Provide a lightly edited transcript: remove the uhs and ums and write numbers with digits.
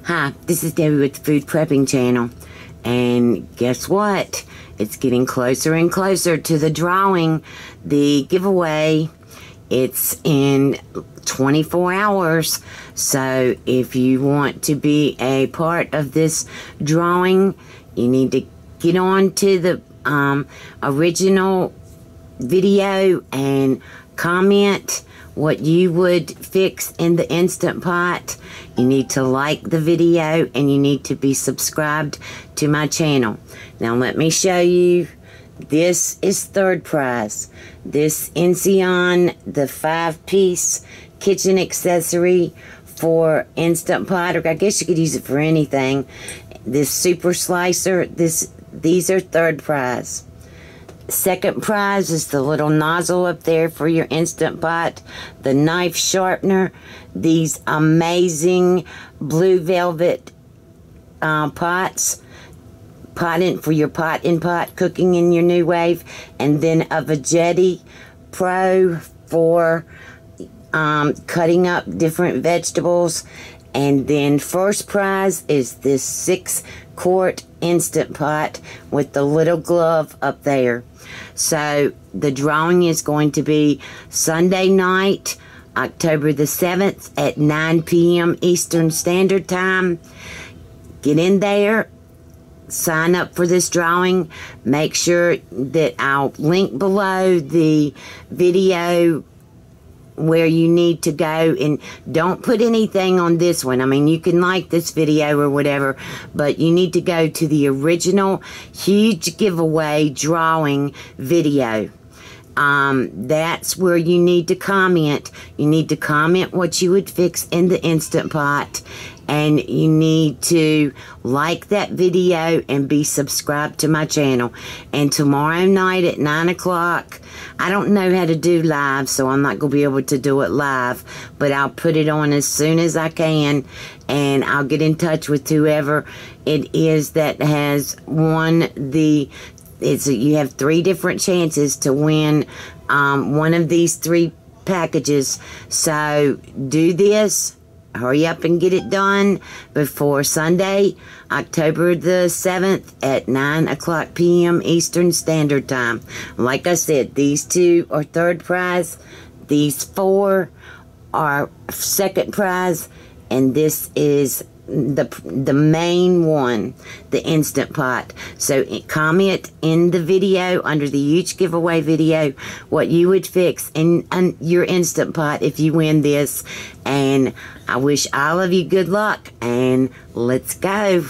Hi, this is Debbie with the Food Prepping channel, and guess what? It's getting closer and closer to the drawing, the giveaway. It's in 24 hours, so if you want to be a part of this drawing, you need to get on to the original video and comment what you would fix in the Instant Pot. You need to like the video and you need to be subscribed to my channel. Now let me show you. This is third prize. This Encion, the 5-piece kitchen accessory for Instant Pot, or I guess you could use it for anything. This super slicer, these are third prize. Second prize is the little nozzle up there for your Instant Pot, the knife sharpener, these amazing blue velvet pots, for your pot cooking in your NuWave, and then a Veggetti Pro for cutting up different vegetables. And then first prize is this 6-quart Instant Pot with the little glove up there. So the drawing is going to be Sunday night, October the 7th at 9 p.m. Eastern Standard Time. Get in there, sign up for this drawing. Make sure that I'll link below the video where you need to go, and don't put anything on this one. I mean, you can like this video or whatever, but you need to go to the original huge giveaway drawing video. That's where you need to comment. You need to comment what you would fix in the Instant Pot, and you need to like that video and be subscribed to my channel. And tomorrow night at 9 o'clock, I don't know how to do live, so I'm not going to be able to do it live, but I'll put it on as soon as I can, and I'll get in touch with whoever it is that has won the... you have 3 different chances to win one of these 3 packages. So do this. Hurry up and get it done before Sunday, October the 7th at 9 o'clock p.m. Eastern Standard Time. Like I said, these 2 are third prize. These 4 are second prize. And this is the main one, the Instant Pot. So comment in the video under the huge giveaway video what you would fix in your Instant Pot if you win this. And I wish all of you good luck, and let's go.